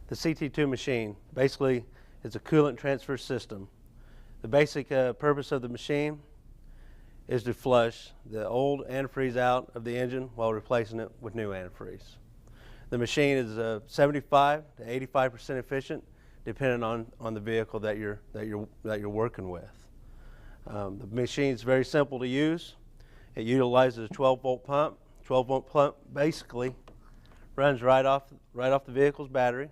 The CT2 machine basically is a coolant transfer system. The basic purpose of the machine is to flush the old antifreeze out of the engine while replacing it with new antifreeze. The machine is 75 to 85% efficient, depending on the vehicle that you're working with. The machine is very simple to use. It utilizes a 12-volt pump. 12-volt pump basically runs right off the vehicle's battery.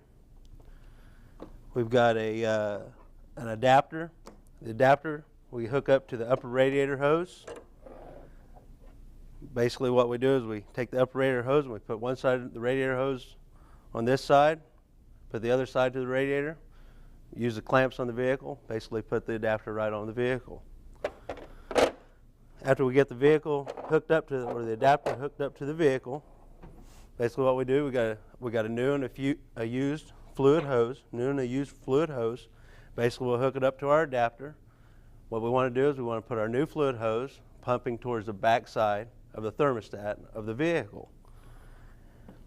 We've got an adapter. The adapter we hook up to the upper radiator hose. Basically what we do is we take the upper radiator hose and we put one side of the radiator hose on this side, put the other side to the radiator, use the clamps on the vehicle, basically put the adapter right on the vehicle. After we get the vehicle hooked up to, or the adapter hooked up to the vehicle, basically what we do, we got a new and a used fluid hose, Basically we'll hook it up to our adapter. What we want to do is we want to put our new fluid hose pumping towards the back side of the thermostat of the vehicle.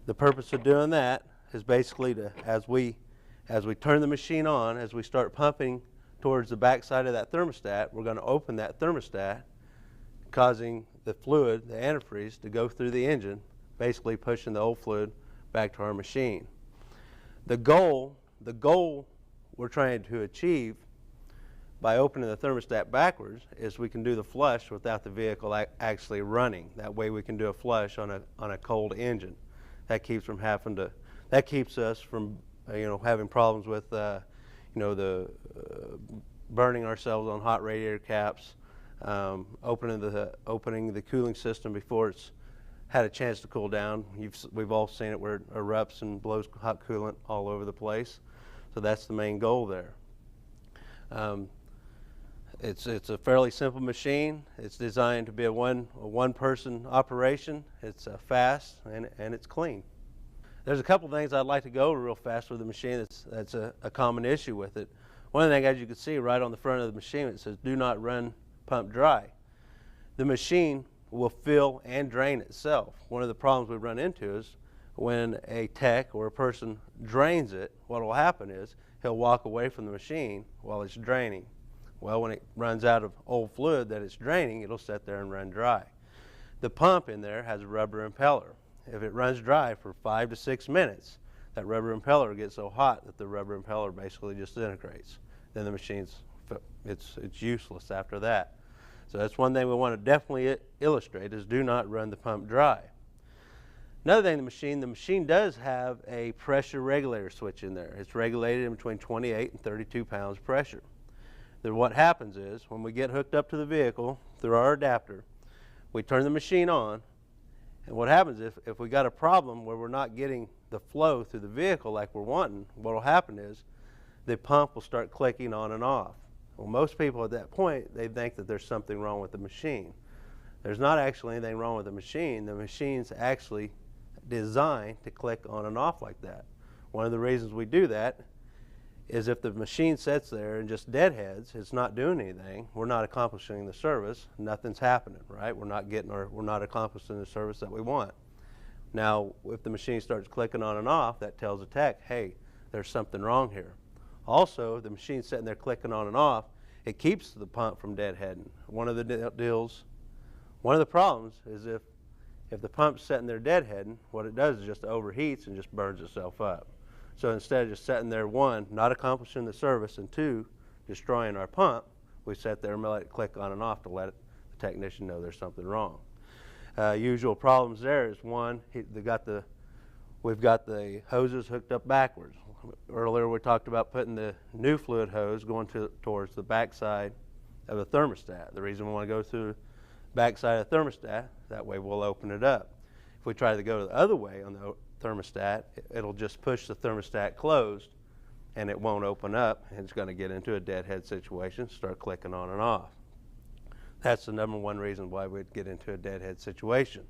The purpose of doing that is basically to, as we turn the machine on, as we start pumping towards the back side of that thermostat, we're going to open that thermostat, causing the fluid, the antifreeze, to go through the engine, basically pushing the old fluid back to our machine. The goal we're trying to achieve by opening the thermostat backwards is we can do the flush without the vehicle actually running. That way we can do a flush on a cold engine. That keeps us from having problems with burning ourselves on hot radiator caps, opening the cooling system before it's had a chance to cool down. We've all seen it where it erupts and blows hot coolant all over the place. So that's the main goal there. It's a fairly simple machine. It's designed to be a one-person operation. It's fast and it's clean. There's a couple things I'd like to go over real fast with the machine that's a common issue with it. One thing, as you can see right on the front of the machine, it says do not run pump dry. The machine will fill and drain itself. One of the problems we run into is when a tech or a person drains it, what will happen is he'll walk away from the machine while it's draining. Well, when it runs out of old fluid that it's draining, it'll sit there and run dry. The pump in there has a rubber impeller. If it runs dry for 5 to 6 minutes, that rubber impeller gets so hot that the rubber impeller basically disintegrates. Then the machine's it's useless after that. So that's one thing we want to definitely illustrate is do not run the pump dry. Another thing, the machine does have a pressure regulator switch in there. It's regulated in between 28 and 32 pounds pressure. Then what happens is when we get hooked up to the vehicle through our adapter, we turn the machine on, and what happens if we got a problem where we're not getting the flow through the vehicle like we're wanting, what will happen is the pump will start clicking on and off. Well, most people at that point, they think that there's something wrong with the machine. There's not actually anything wrong with the machine. The machine's actually designed to click on and off like that. One of the reasons we do that is if the machine sits there and just deadheads, it's not doing anything, we're not accomplishing the service, nothing's happening, right? We're not accomplishing the service that we want. Now, if the machine starts clicking on and off, that tells the tech, hey, there's something wrong here. Also, the machine's sitting there clicking on and off, it keeps the pump from deadheading. One of the problems is if the pump's sitting there deadheading, what it does is just overheats and just burns itself up. So instead of just sitting there, one, not accomplishing the service, and two, destroying our pump, we sit there and let it click on and off to let the technician know there's something wrong. Usual problems there is one, we've got the hoses hooked up backwards. Earlier we talked about putting the new fluid hose going towards the back side of the thermostat. The reason we want to go through the back side of the thermostat, that way we'll open it up. If we try to go the other way on the thermostat, it'll just push the thermostat closed and it won't open up, and it's going to get into a deadhead situation, start clicking on and off. That's the number one reason why we'd get into a deadhead situation.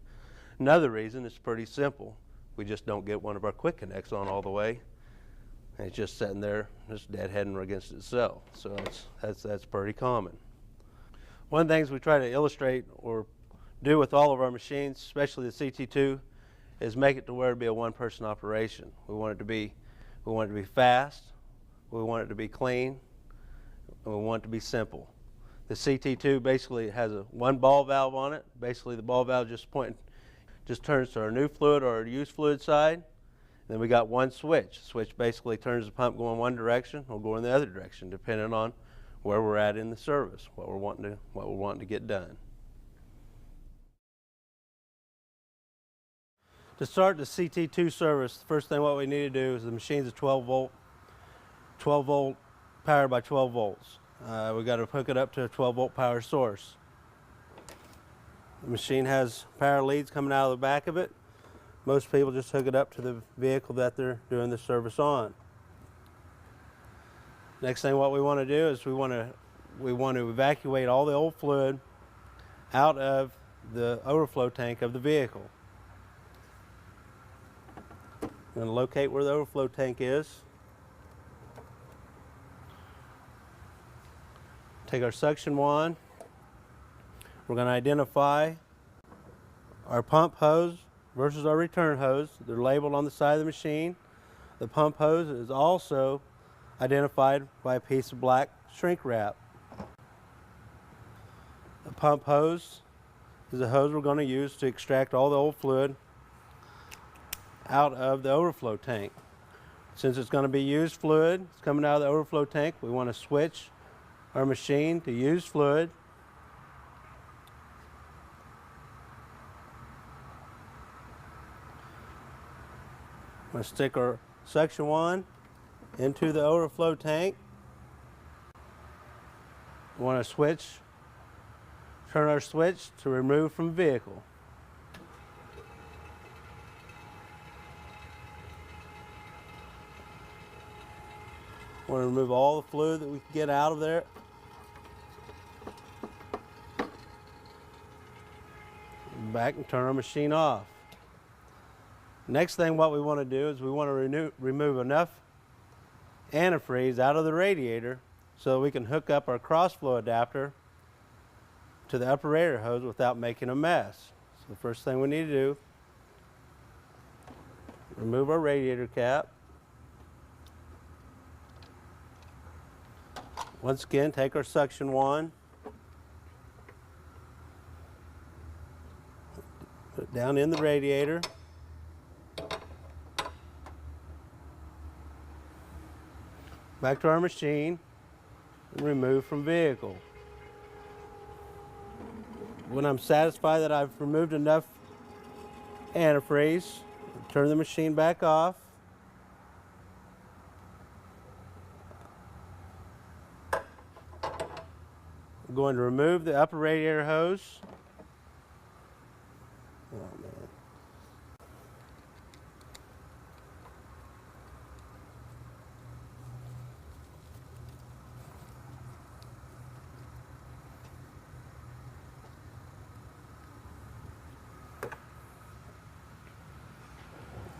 Another reason is pretty simple. We just don't get one of our quick connects on all the way, and it's just sitting there, just deadheading against itself. So that's pretty common. One of the things we try to illustrate or do with all of our machines, especially the CT2, is make it to where it be a one-person operation. We want it to be We want it to be fast, we want it to be clean, and we want it to be simple. The CT2 basically has one ball valve on it. Basically the ball valve just turns to our new fluid or our used fluid side. And then we got one switch. The switch basically turns the pump going one direction or going the other direction, depending on where we're at in the service, what we're wanting to get done. To start the CT2 service, the first thing what we need to do is the machine's a 12 volt powered by 12 volts. We got to hook it up to a 12 volt power source. The machine has power leads coming out of the back of it. Most people just hook it up to the vehicle that they're doing the service on. Next thing what we want to do is we want to evacuate all the old fluid out of the overflow tank of the vehicle. I'm going to locate where the overflow tank is. Take our suction wand. We're going to identify our pump hose versus our return hose. They're labeled on the side of the machine. The pump hose is also identified by a piece of black shrink wrap. The pump hose is the hose we're going to use to extract all the old fluid out of the overflow tank. Since it's going to be used fluid, it's coming out of the overflow tank, we want to switch our machine to used fluid. I'm going to stick our suction wand into the overflow tank. We want to turn our switch to remove from vehicle. We want to remove all the fluid that we can get out of there. Back and turn our machine off. Next thing what we want to do is we want to remove enough antifreeze out of the radiator so that we can hook up our cross flow adapter to the upper radiator hose without making a mess. So the first thing we need to do, remove our radiator cap. Once again, take our suction wand, put it down in the radiator. Back to our machine and remove from vehicle. When I'm satisfied that I've removed enough antifreeze, turn the machine back off. I'm going to remove the upper radiator hose. Oh, man.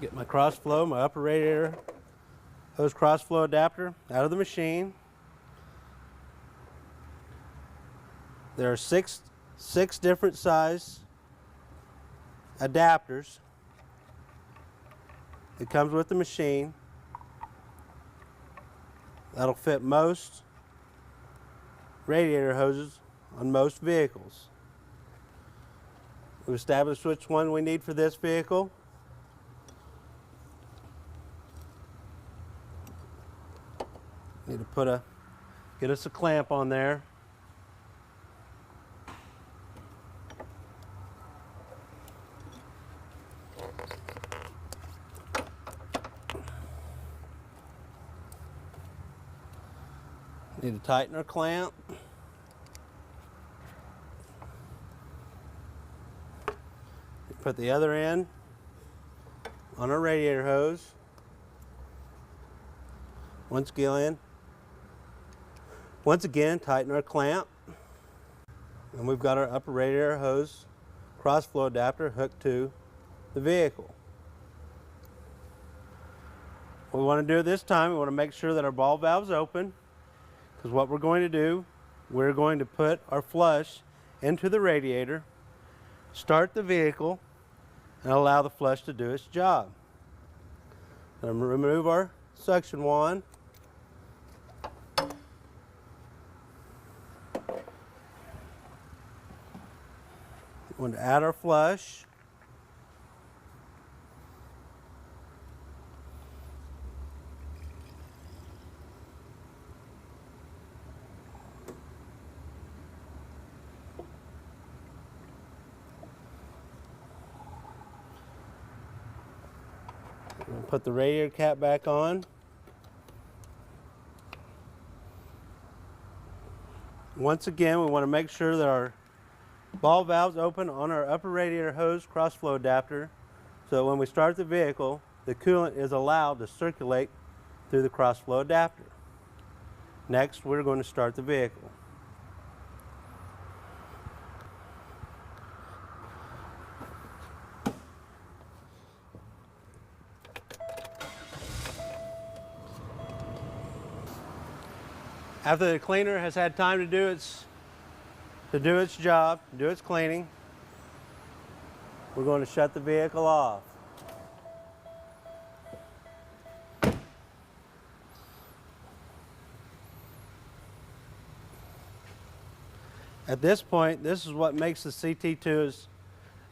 Get my cross flow, my upper radiator hose cross flow adapter out of the machine. There are six different size adapters that comes with the machine. That'll fit most radiator hoses on most vehicles. We've established which one we need for this vehicle. Need to get us a clamp on there. Need to tighten our clamp. Put the other end on our radiator hose. Once again, tighten our clamp. And we've got our upper radiator hose cross flow adapter hooked to the vehicle. What we want to do this time, we want to make sure that our ball valve's open. Because what we're going to do, we're going to put our flush into the radiator, start the vehicle, and allow the flush to do its job. I'm going to remove our suction wand. We're going to add our flush. We'll put the radiator cap back on. Once again, we want to make sure that our ball valves open on our upper radiator hose cross flow adapter, so when we start the vehicle, the coolant is allowed to circulate through the cross flow adapter. Next, we're going to start the vehicle. After the cleaner has had time to do its job, do its cleaning, we're going to shut the vehicle off. At this point, this is what makes the CT2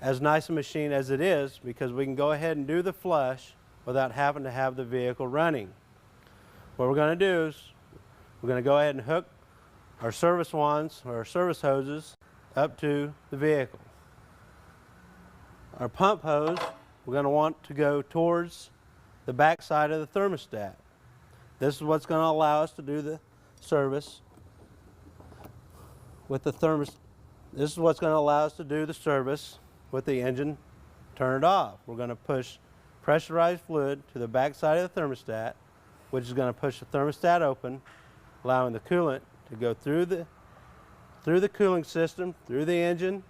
as nice a machine as it is, because we can go ahead and do the flush without having to have the vehicle running. What we're going to do is we're going to go ahead and hook our service wands or our service hoses up to the vehicle. Our pump hose, we're going to want to go towards the back side of the thermostat. This is what's going to allow us to do the service with the This is what's going to allow us to do the service with the engine turned off. We're going to push pressurized fluid to the back side of the thermostat, which is going to push the thermostat open, allowing the coolant to go through the cooling system, through the engine,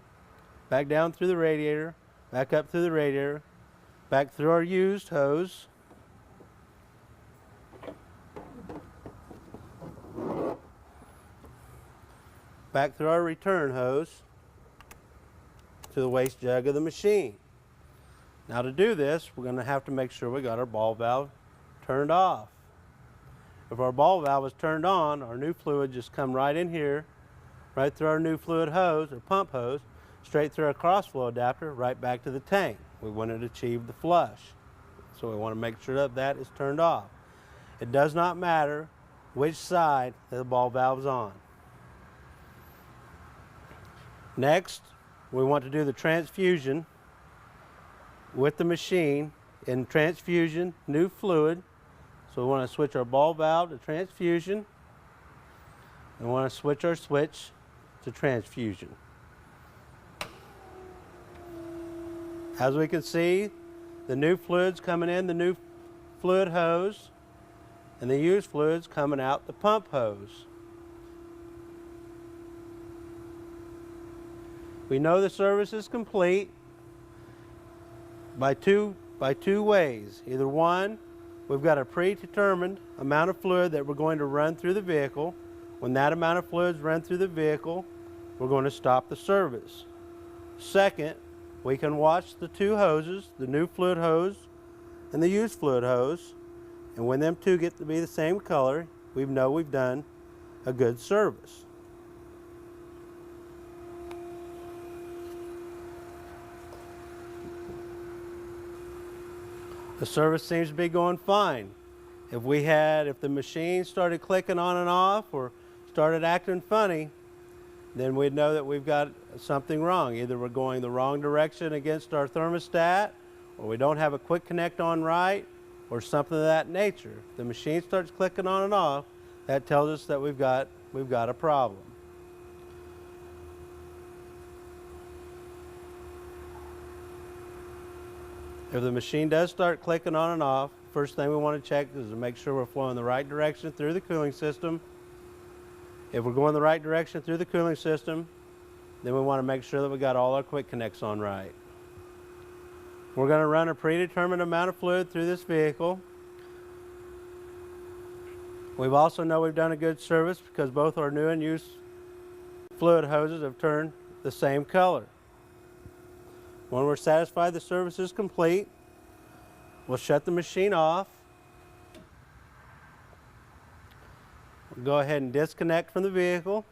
back down through the radiator, back up through the radiator, back through our used hose, back through our return hose to the waste jug of the machine. Now to do this, we're going to have to make sure we got our ball valve turned off. If our ball valve is turned on, our new fluid just come right in here, right through our new fluid hose or pump hose, straight through our cross flow adapter, right back to the tank. We want to achieve the flush. So we want to make sure that that is turned off. It does not matter which side the ball valve is on. Next, we want to do the transfusion with the machine. In transfusion, new fluid. So we want to switch our ball valve to transfusion, and we want to switch our switch to transfusion. As we can see, the new fluids coming in the new fluid hose, and the used fluids coming out the pump hose. We know the service is complete by two ways. Either one, we've got a predetermined amount of fluid that we're going to run through the vehicle. When that amount of fluid is run through the vehicle, we're going to stop the service. Second, we can watch the two hoses, the new fluid hose and the used fluid hose, and when them two get to be the same color, we know we've done a good service. The service seems to be going fine. If the machine started clicking on and off or started acting funny, then we'd know that we've got something wrong. Either we're going the wrong direction against our thermostat, or we don't have a quick connect on right, or something of that nature. If the machine starts clicking on and off, that tells us that we've got a problem. If the machine does start clicking on and off, first thing we want to check is to make sure we're flowing the right direction through the cooling system. If we're going the right direction through the cooling system, then we want to make sure that we got all our quick connects on right. We're going to run a predetermined amount of fluid through this vehicle. We've also know we've done a good service because both our new and used fluid hoses have turned the same color. When we're satisfied the service is complete, we'll shut the machine off. Go ahead and disconnect from the vehicle.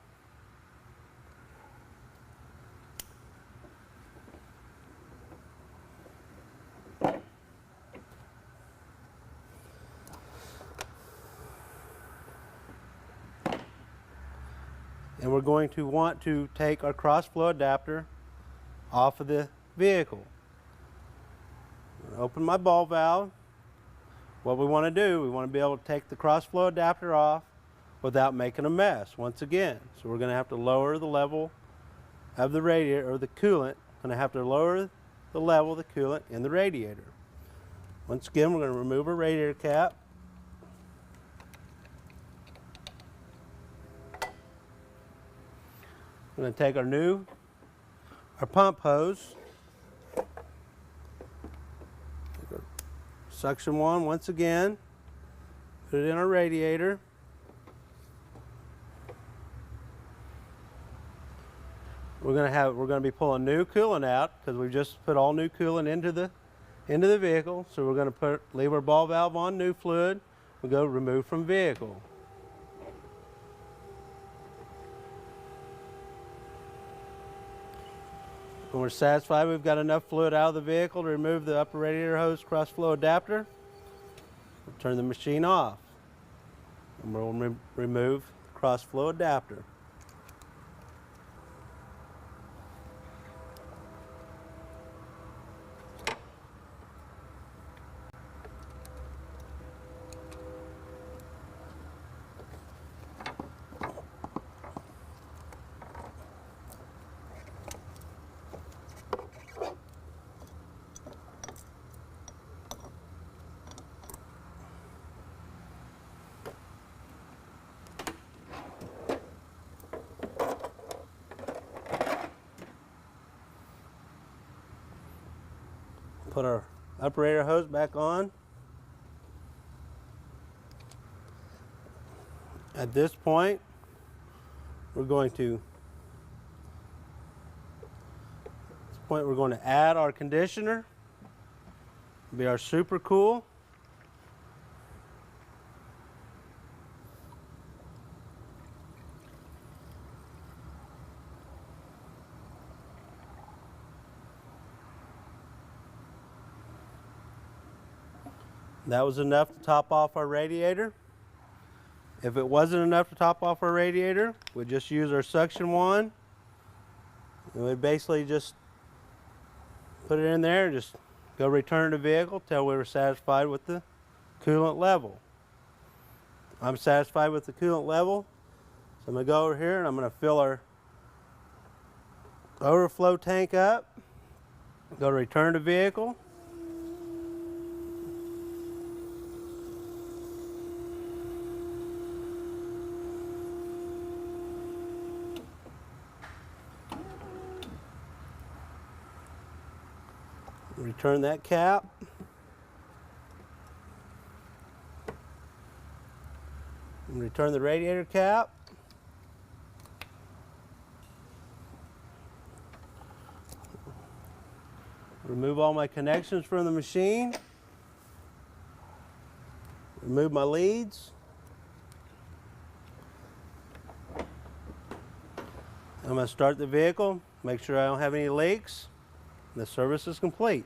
And we're going to want to take our cross flow adapter off of the vehicle. Open my ball valve. What we want to do, we want to be able to take the cross flow adapter off without making a mess once again. So we're going to have to lower the level of the radiator, or the coolant. Going to have to lower the level of the coolant in the radiator. Once again, we're going to remove our radiator cap. We're going to take our pump hose, suction one once again, put it in our radiator. We're going to be pulling new coolant out because we've just put all new coolant into the vehicle. So we're going to leave our ball valve on, new fluid. We go remove from vehicle. When we're satisfied we've got enough fluid out of the vehicle to remove the upper radiator hose cross flow adapter, we'll turn the machine off. And we'll remove the cross flow adapter. Put our upper radiator hose back on. At this point, we're going to add our conditioner. It'll be our super cool. That was enough to top off our radiator. If it wasn't enough to top off our radiator, we'd just use our suction wand. And we'd basically just put it in there and just go return the vehicle till we were satisfied with the coolant level. I'm satisfied with the coolant level, so I'm going to go over here and I'm going to fill our overflow tank up. Go to return the vehicle. Return that cap. And return the radiator cap. Remove all my connections from the machine. Remove my leads. I'm going to start the vehicle, make sure I don't have any leaks. The service is complete.